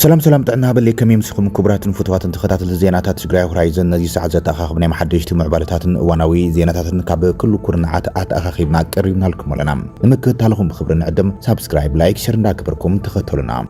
سلام طعنا بليكم يمسكم كبرات فتوات انتخابات الزينات تجري هورايزن نزي ساعه تاخخبنا محدشتي معبالتات واناوي زينات كاب كل كورنعات اتاخخبنا قريبنا لكم ولنا نمكتالكم بخبرنا عدم سبسكرايب لايك شير እንዳክብርኩም ተከተሉና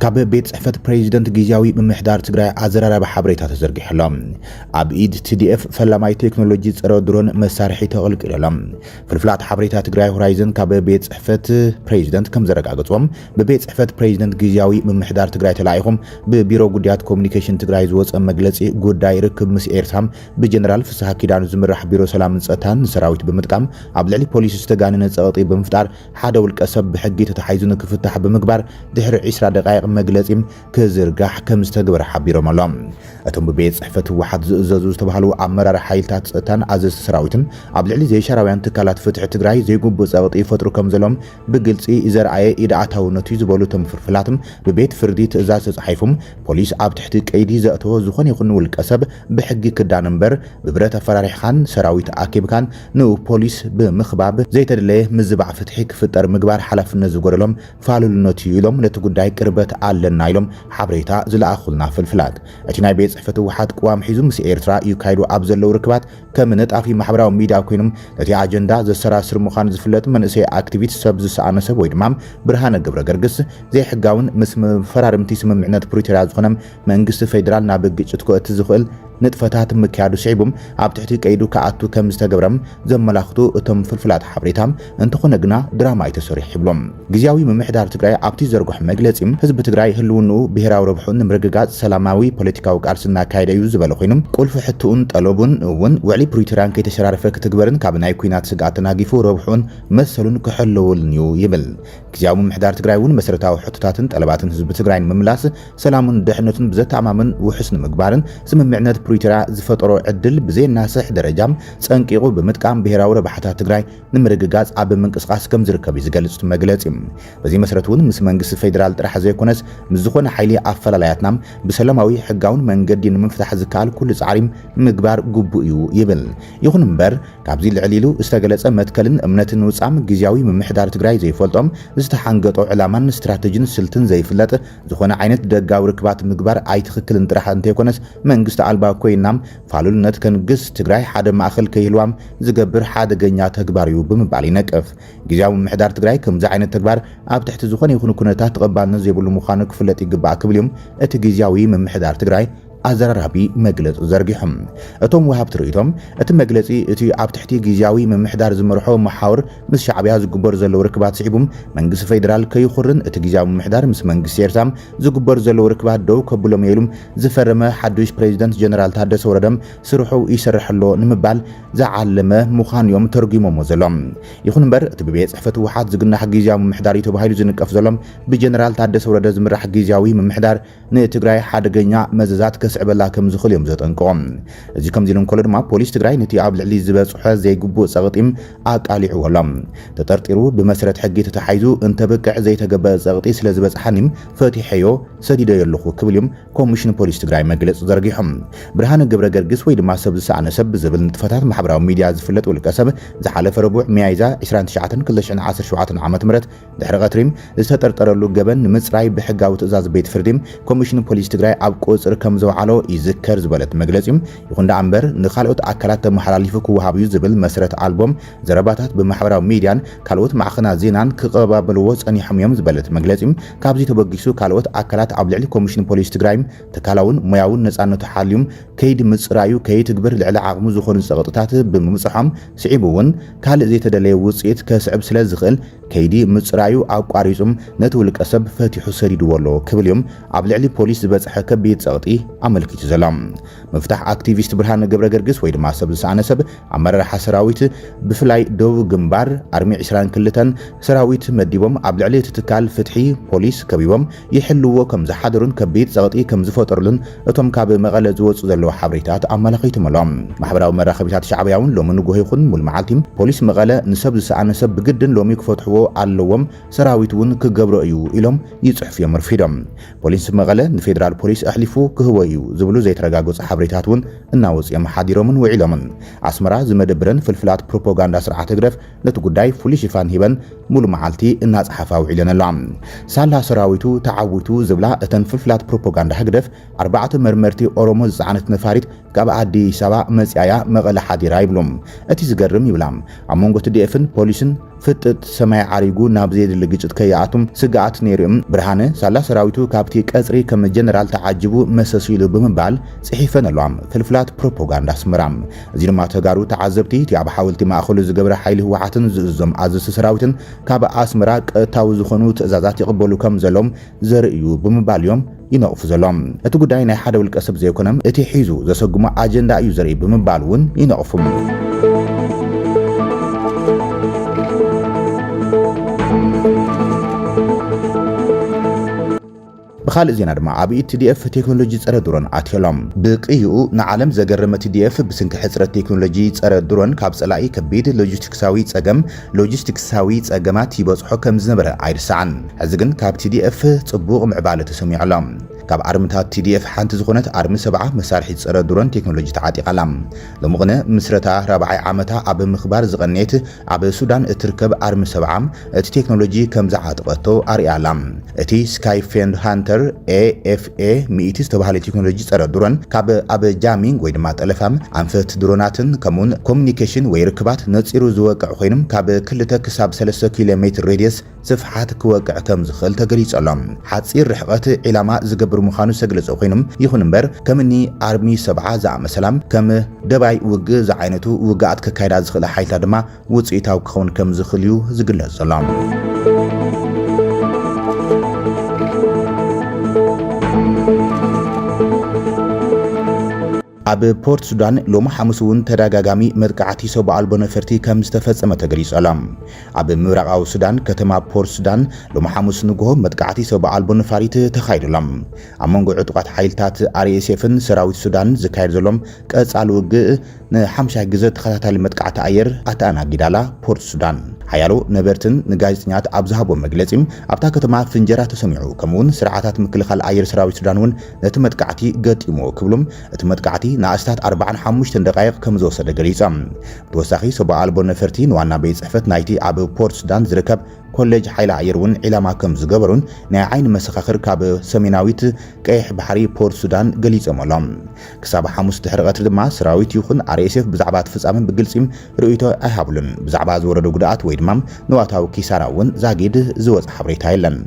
كاب بيت صحفة بريزيدنت جيزاوي ممحدار تجري عزرارة بحبريتها تزرقح لهم عبيد TDF فلاماي تكنولوجي صرا درون مسارحي تغلق لهم في الفلات حبريتها تجري هورايزن كاب بيت صحفة بريزيدنت كم زرق عقدهم ببيت صحفة بريزيدنت جيزاوي ممحدار تجري تلاعيهم ببيرو قديات كوميونيكيشن تجري زوز مجلسي قداي ركب مس إيرسام بجنرال فسها كيدان زمرح بيرو سلام نسأتان سراويت بمتقام عبدالعلي بوليس استقان نسأطي بمفتار حادو الكسب بحقي تتحيزون كفتح بمقبار دحر 10 دقائق مجلسيم كزرقاح كمستقبر حبيرهم اللهم اتم ببيت صحفة واحد زوز تبهلو عمرار حيلتات سأتان عزيز سراويتن عبدالعلي زي شراويان تكالات فتح تقراي زي قبو زغطي فترو كمزلهم بقلسي إزار عيه إدعاتاو نتيز بولو تم فرفلاتم ببيت فردي تأزاز صحيفهم بوليس عب تحتك ايدي زأتو زخون يخنو الكسب بحقي كداننبر ببرات فراري خان سراويت عاكب كان نو بوليس بمخباب زي تدليه مزبع فتحيك فتر مقبار حلف النزو لهم فالو النوتيولهم لتقداي كربت علنا يلوم حبريتا زلاخلنا في الفلات اتناي بيت صحفة واحد قوام حيزو مس إيرترا يكايدو أبزلو ركبات كمنت أفي محبراو ميديا كوينم نتي أجندا زي سراسر مخان زفلت من اسي اكتيفيت سبز سانسب ويدمام برهان قبر قرقس زي حقاون مسم فرارمتي سمم معنات بروتيرا زخنم منقس فيدرال نابقجتكو اتزخل نطفتات مكيادو سعيبهم عب تحتي قيدو كأتو كم استقبرم زملاختو اتم فلفلات حبريتام انتخو نقنا دراما يتسوريح يبلوم جزياوي ممحدار تقراي عبتي زرقح مجلسيم حزب تقراي هلونو بهراو ربحون نمرققات سلاماوي بوليتيكاو قارسنا كايدا يوزبالو خينم قول فحتون طلبون ون وعلي بريتران كي تشرارفك تقبرن كابناي كوينات سقاتنا قيفو ربحون مسلون كحلول نيو يبل جزياوي ممحدار تقراي ون مسرتاو حطتاتن طلباتن حزب تقراي مملاس سلامون دحنتن بزت عمامن وحسن مقبارن سممعنات بريترا زفطرو عدل بزي ناسح درجام صنقيقو بمتقام بهراو ربحتا تግራይ ንምርግጋጽ ኣብ መንቀስቃስ ከም ዝርከብ ይዝገልጽ መግለጽ በዚ መስረቱን ምስ መንግስት ፌደራል ጥራሕ ዘይኮነስ ምስ ዝኾነ ሓይሊ ኣፈላላያትናም በሰላማዊ ሕጋውን መንገዲ ንምፍታሕ ዝካል ኩሉ ጻዕሪም ምግባር ግቡእ እዩ ይብል ይኹን እምበር ካብዚ ልዕሊሉ ዝተገለጸ መትከልን እምነትን ውጻም ግዝያዊ ምምሕዳር ትግራይ ዘይፈልጦም ዝተሓንገጦ ዕላማን ስትራቴጂን ስልትን ዘይፍለጥ ዝኾነ ዓይነት ደጋው ርክባት ምግባር ኣይትኽክልን ጥራሕ እንተይኮነስ መንግስት ኣልባ ኮይናም ፋሉልነት ከንግስ ትግራይ ሓደ ማእኸል ከይህልዋም ዝገብር ሓደገኛ ተግባር እዩ ብምባል ይነቅፍ ግዝያዊ ምምሕዳር ትግራይ ከምዚ ዓይነት ተግባር ኣብ ትሕቲ ዝኾነ ይኹን ኩነታት ተቐባልነት ዘይብሉ ምዃኑ ክፍለጥ ይግባእ ክብል እዮም እቲ ግዝያዊ ምምሕዳር ትግራይ አዘራራቢ መግለጽ ዘርጊሖም እቶም ወሃብ ትርኢቶም እቲ መግለጺ እቲ ኣብ ትሕቲ ግዝያዊ ምምሕዳር ዝመርሖ መሓወር ምስ ሻዕብያ ዝግበር ዘሎ ርክባት ስዒቡም መንግስቲ ፌደራል ከይኹርን እቲ ግዝያዊ ምምሕዳር ምስ መንግስቲ ኤርትራ ዝግበር ዘሎ ርክባት ደው ከብሎም የሉም ዝፈረመ ሓድሽ ፕሬዚደንት ጀነራል ታደሰ ወረደም ስርሑ ይሰርሐሎ ንምባል ዝዓለመ ምዃንዮም ተርጉሞሞ ዘሎም ይኹን እምበር እቲ ብቤት ጽሕፈት ውሓት ዝግናሕ ግዝያዊ ምምሕዳር ተባሂሉ ዝንቀፍ ዘሎም ብጀነራል ታደሰ ወረደ ዝምራሕ ግዝያዊ ምምሕዳር ንትግራይ ሓደገኛ መዘዛት كسعبلا كم زخل يوم زتنقوم إذا كم زيلون كل ما بوليس تجري نتي عبد العلي زبصح زي جبو سقطيم أقالي عولم تطرطرو بمسرة حقي تتحيزو انت بقع زي تجبا سقطي سلا زبص حنيم فاتحيو سديد يلخو كل يوم كوميشن بوليس تجري مجلس زرقيهم برهان جبر جرجس ويد ما سب ساعة سب زبل نتفتات محبرة ميديا زفلت والكسب زحالة ربع ميايزا 20 شعاتن كلش 10 شعاتن عامة مرت دحر غتريم استطرطر له جبن مصراي بحقاو تزاز بيت فرديم كوميشن بوليس تجري عبقوز ركم على يذكر زبلت مجلسيم يكون ده عنبر نخالوت أكلات محلاليفك وهابيو زبل مسرة ألبوم زرباتات بمحبرة ميديان كالوت معخنا زينان كقبا بلوز أني حميم زبلت مجلسيم كابزي تبقيسو كالوت أكلات عبلعلي كوميشن بوليس تجرايم تكالون مياون نسأنو تحاليوم كيد مصرايو كيد تكبر لعلا عقمو زخون سقطتات بمصحام سعيبون كال زي تدلي وصيت كسعب سلازغل كيدي مصرايو أو قاريزم نتولك أسب فاتحو سريدو والو كبليوم عبلعلي بوليس بس حكا بيت سقطي عملكي تزلام مفتاح اكتيفيست برهان ገብረገርግስ ወይ ድማ ሰብ ዝሳነሰብ ኣመራርሓ ሰራዊት ብፍላይ ደቡብ ግንባር ኣርሚ 22 ሰራዊት መዲቦም ኣብ ልዕሊ ትካል ፍትሒ ፖሊስ ከቢቦም ይሕልዎ ከም ዝሓደሩን ከቢድ ፀቕጢ ከም ዝፈጠሩልን እቶም ካብ መቐለ ዝወፁ ዘለዉ ሓበሬታት ኣመላኺቶምሎም ማሕበራዊ መራኸቢታት ሻዕብያውን ሎሚ ንጎሆ ይኹን ሙሉ መዓልቲ ፖሊስ መቐለ ንሰብ ዝሳነሰብ ብግድን ሎሚ ክፈትሕዎ ኣለዎም ሰራዊት እውን ክገብሮ እዩ ኢሎም ይጽሕፍ እዮም ርፊዶም ፖሊስ መቐለ ንፌደራል ፖሊስ ኣሕሊፉ ክህቦ እዩ ዝብሉ ዘይተረጋገፁ ሓበሬታት እውን እናወፅኦም ሓዲሮምን ውዒሎምን ኣስመራ ዝመደብረን ፍልፍላት ፕሮፓጋንዳ ስርዓተ ግደፍ ነቲ ጉዳይ ፍሉይ ሽፋን ሂበን ሙሉ መዓልቲ እናጽሓፋ ውዒለን ኣለዋ ሳላ ሰራዊቱ ተዓዊቱ ዝብላ እተን ፍልፍላት ፕሮፓጋንዳ ግደፍ 4 መርመርቲ ኦሮሞ ዝፀዓነት ነፋሪት ካብ ኣዲስ ኣበባ መጽያያ መቐለ ሓዲራ ይብሎም እቲ ዝገርም ይብላም ኣብ መንጎ TDFን ፖሊስን ፍጥጥ ሰማይ ዓሪጉ ናብ ዘየድሊ ግጭት ከይኣቱም ስጋኣት ነይሮም ብርሃነ ሳላ ሰራዊቱ ካብቲ ቀጽሪ ከም ጀነራል ተዓጅቡ መሰሲሉ ብምባል ጽሒፈን ኣለዋ ፍልፍላት ፕሮፓጋንዳ ኣስመራም እዚ ድማ ተጋሩ ተዓዘብቲ እቲ ኣብ ሓወልቲ ማእኸሉ ዝገብረ ሓይሊ ህወሓትን ዝእዞም ኣዘዝቲ ሰራዊትን ካብ ኣስመራ ቀጥታዊ ዝኾኑ ትእዛዛት ይቕበሉ ከም ዘሎም ዘርእዩ ብምባል እዮም ይነቕፉ ዘሎም እቲ ጉዳይ ናይ ሓደ ውልቀ ሰብ ዘይኮነም እቲ ሒዙ ዘሰጉሞ ኣጀንዳ እዩ ዘርኢ ብምባል እውን ይነቕፉም بخال زينا دما عبي TDF تكنولوجي صره درون اتيلوم بقيو نعالم زغرمه TDF بسنك حصره تكنولوجي صره درون ካብ ጸላኢ ከቢድ ሎጂስቲክሳዊ ጸገማት ይበጽሑ ከም ዝነበረ አይርሳዕን ሕዚ ግን ካብ TDF ጽቡቕ ምዕባለ ተሰሚዑሎም ካብ ኣርምታት TDF ሓንቲ ዝኾነት ኣርሚ 70 መሳርሒ ጸረ ድሮን ቴክኖሎጂ ተዓጢቃላ ለምቕነ ምስረታ 40 ዓመታ ኣብ ምኽባር ዝቐነየት ኣብ ሱዳን እትርከብ ኣርሚ 70 እቲ ቴክኖሎጂ ከም ዝዓጥቐቶ ኣርያላ እቲ ስካይ ፌንድ ሃንተር AFA ሚኢቲ ዝተባሃለ ቴክኖሎጂ ጸረ ድሮን ካብ ኣብ ጃሚንግ ወይ ድማ ጠለፋም ኣንፈት ድሮናትን ከምኡን ኮሙኒኬሽን ወይ ርክባት ነፂሩ ዝወቅዕ ኮይኖም ካብ 2 ክሳብ 3 ኪሎ ሜትር ሬዲየስ ስፍሓት ክወቅዕ ከም ዝኽእል ተገሊጸሎም ሓፂር ርሕቀት ኢላማ ዝገብር ምዃኑ ዝተገለጸ ኮይኖም ይኹን እምበር ከምኒ ኣርሚ 70 ዝኣመሰላም ከም ደባይ ውግእ ዝዓይነቱ ውግኣት ከካይዳ ዝኽእል ሓይልታ ድማ ውፅኢታዊ ክኸውን ከም ዝኽእል እዩ ዝግለጽ ዘሎ ኣብ ፖርት ሱዳን ሎማ ሐሙስውን ተዳጋጋሚ መጥቃዕቲ ሰብኣዊ ኣልቦ ነፈርቲ ከም ዝተፈጸመ ተገሊጸሎም ኣብ ምብራቃዊ ሱዳን ከተማ ፖርት ሱዳን ሎማ ሐሙስ ንጎሆ መጥቃዕቲ ሰብኣዊ ኣልቦ ነፋሪት ተኻይዶሎም ኣብ መንጎ ዕጡቃት ሓይልታት RSFን ሰራዊት ሱዳን ዝካየድ ዘሎም ቀጻሊ ውግእ ንሓምሻይ ግዜ ተኸታታሊ መጥቃዕቲ ኣየር ኣተኣናጊዳላ ፖርት ሱዳን ሓያሎ ነበርትን ንጋዜጠኛት ኣብ ዝሃቦ መግለጺ ኣብታ ከተማ ፍንጀራ ተሰሚዑ ከምኡን ስርዓታት ምክልኻል ኣየር ሰራዊት ሱዳን እውን ነቲ መጥቃዕቲ ገጢሞ ክብሎም እቲ መጥቃዕቲ ንኣስታት 45 ደቂቃ ከም ዝወሰደ ገሊጾም ብተወሳኺ ሰብኣዊ ኣልቦ ነፈርቲ ንዋና ቤት ጽሕፈት ናይቲ ኣብ ፖርት ሱዳን ዝርከብ ኮሌጅ ሓይሊ ኣየር እውን ዒላማ ከም ዝገበሩን ናይ ዓይኒ መሰኻኽር ካብ ሰሜናዊት ቀይሕ ባሕሪ ፖርት ሱዳን ገሊጾም ኣሎም ክሳብ ሓሙስ ድሕሪ ቀትሪ ድማ ሰራዊት ይኹን RSF ብዛዕባ ፍጻመን ብግልጺም ርእይቶ ኣይሃብሉን ብዛዕባ ዝወረደ ጉድኣት ወይ ድማ ንዋታዊ ኪሳራ እውን ዛጊድ ዝወጽእ ሓበሬታ የለን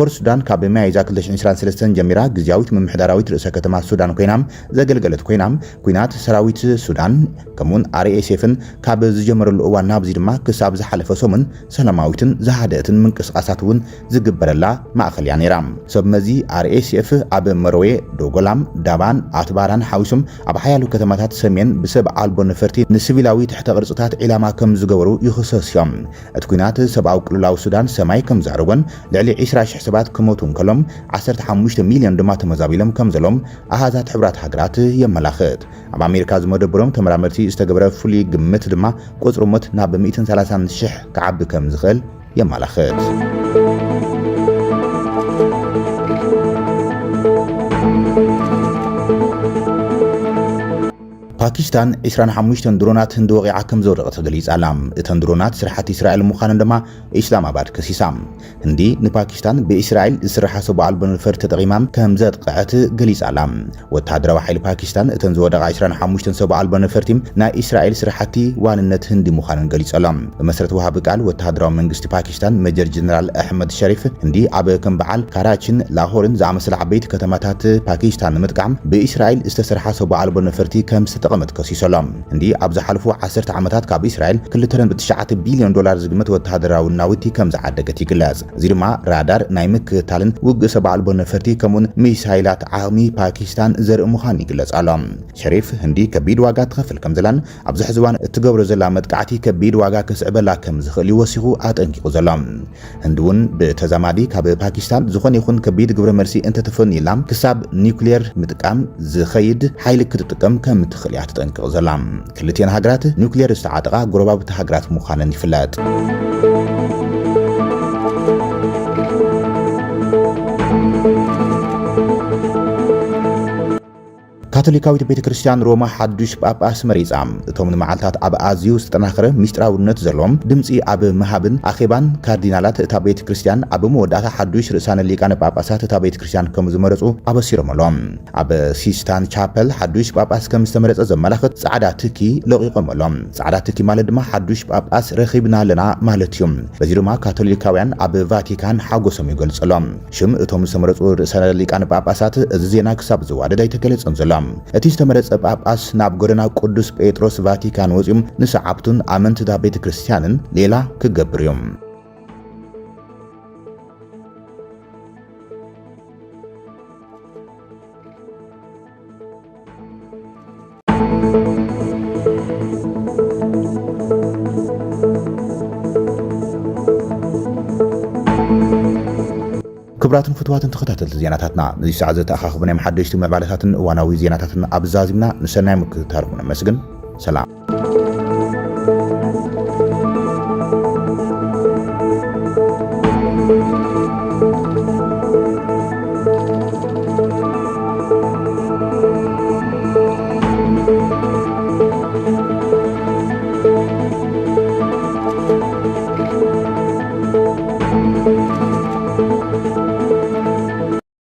ፖርት ሱዳን ካብ ሚያዝያ 2023 ጀሚራ ግዝያዊት ምምሕዳራዊት ርእሰ ከተማ ሱዳን ኮይናም ዘገልገለት ኮይናም ኩናት ሰራዊት ሱዳን ከምኡን RSFን ካብ ዝጀመረሉ እዋን ናብዚ ድማ ክሳብ ዝሓለፈ ሰሙን ሰላማዊትን ዝሃደእትን ምንቅስቃሳት እውን ዝግበረላ ማእኸል እያ ነይራ ሰብ መዚ RSF ኣብ መርዌ ዶጎላም ዳባን ኣትባራን ሓዊሶም ኣብ ሓያሉ ከተማታት ሰሜን ብሰብ ኣልቦ ነፈርቲ ንሲቪላዊ ትሕተ ቅርጽታት ዒላማ ከም ዝገበሩ ይኽሰስዮም እቲ ኩናት ሰብኣዊ ቅልውላዊ ሱዳን ሰማይ ከም ዘዕርጎን ልዕሊ 20,000 ሰባት ክሞቱን ከሎም 15 ሚልዮን ድማ ተመዛቢሎም ከም ዘሎም ኣሃዛት ሕብራት ሃገራት የመላኽት ኣብ ኣሜሪካ ዝመደበሮም ተመራመርቲ ዝተገበረ ፍሉይ ግምት ድማ ቁጽሪ ሞት ናብ 130,000 ክዓቢ ከም ዝኽእል የመላኽት ፓኪስታን 25 ድሮናት ህንዲ ወቂዓ ከም ዘወደቐ ተገሊጻላ እተን ድሮናት ስራሕቲ እስራኤል ምዃነን ድማ ኢስላማባድ ከሲሳ ህንዲ ንፓኪስታን ብእስራኤል ዝስራሕ ሰብኣዊ ኣልቦ ነፈርቲ ተጠቒማም ከም ዘጥቅዐት ገሊጻላ ወተሃደራዊ ሓይሊ ፓኪስታን እተን ዝወደቓ 25 ሰብኣዊ ኣልቦ ነፈርቲ ናይ እስራኤል ስራሕቲ ዋንነት ህንዲ ምዃነን ገሊጾሎም ብመሰረት ወሃቢ ቃል ወተሃደራዊ መንግስቲ ፓኪስታን ሜጀር ጀነራል ኣሕመድ ሸሪፍ ህንዲ ኣብ ከም በዓል ካራችን ላሆርን ዝኣመሰለ ዓበይቲ ከተማታት ፓኪስታን ንምጥቃም ብእስራኤል ዝተሰርሐ ሰብኣዊ ኣልቦ ነፈርቲ ከም ጠቐመት ከሲሰሎም እንዲ ኣብ ዝሓልፉ 10 ዓመታት ካብ እስራኤል 2.9 ቢልዮን ዶላር ዝግመት ወተሃደራዊ ናውቲ ከም ዝዓደገት ይግለጽ። እዚ ድማ ራዳር ናይ ምክትታልን ውግእ ሰብዓ ኣልቦ ነፈርቲ ከምኡን ሚሳይላት ዓቕሚ ፓኪስታን ዘርኢ ምዃኑ ይግለጽ ኣሎ። ሸሪፍ ህንዲ ከቢድ ዋጋ ትኸፍል ከም ዘላን ኣብዚ ሕዚ እዋን እትገብሮ ዘላ መጥቃዕቲ ከቢድ ዋጋ ክስዕበላ ከም ዝኽእል ይወሲኹ ኣጠንቂቑ ዘሎ። ህንዲ እውን ብተዛማዲ ካብ ፓኪስታን ዝኾነ ይኹን ከቢድ ግብረ መልሲ እንተተፈኒላ ክሳብ ኒውክሌር ምጥቃም ዝኸይድ ሓይሊ ክትጥቀም ከም ትኽእል እያ ትጠንቅቕ ዘላ። ክልቲአን ሃገራት ኒውክሌር ዝተዓጠቓ ጎረባብቲ ሃገራት ምዃነን ይፍለጥ። ካቶሊካዊት ቤተ ክርስቲያን ሮማ ሓዱሽ ጳጳስ መሪጻ እቶም ንመዓልታት ኣብ ኣዝዩ ዝጠናኸረ ምስጢራውነት ዘለዎም ድምፂ ኣብ መሃብን ኣኼባን ካርዲናላት እታ ቤተ ክርስቲያን ኣብ መወዳእታ ሓዱሽ ርእሳነ ሊቃነ ጳጳሳት እታ ቤተ ክርስቲያን ከም ዝመረፁ ኣበሲሮም ኣሎም። ኣብ ሲስታን ቻፐል ሓዱሽ ጳጳስ ከም ዝተመረፀ ዘመላኽት ጻዕዳ ትኪ ለቂቖም ኣሎም። ጻዕዳ ትኪ ማለት ድማ ሓዱሽ ጳጳስ ረኺብና ኣለና ማለት እዩ። በዚ ድማ ካቶሊካውያን ኣብ ቫቲካን ሓጎሶም ይገልጹ ኣሎም። ሽም እቶም ዝተመረፁ ርእሳነ ሊቃነ ጳጳሳት እዚ ዜና ክሳብ ዝዋደድ ኣይተገለጸን ዘሎ። እቲ ዝተመረጸ ጳጳስ ናብ ጎደና ቅዱስ ጴጥሮስ ቫቲካን ወፂኦም ንሰዓብቱን ኣመንትታ ቤተ ክርስቲያንን ሌላ ክገብር እዮም። ክብራትን ፍትዋትን ተኸታተልቲ ዜናታትና ነዚ ሰዓት ዘተኣኻኽቡና ሓደሽቲ መዕባለታትን እዋናዊ ዜናታትን ኣብዛዚምና ንሰናይ ምክትታል ነመስግን። ሰላም።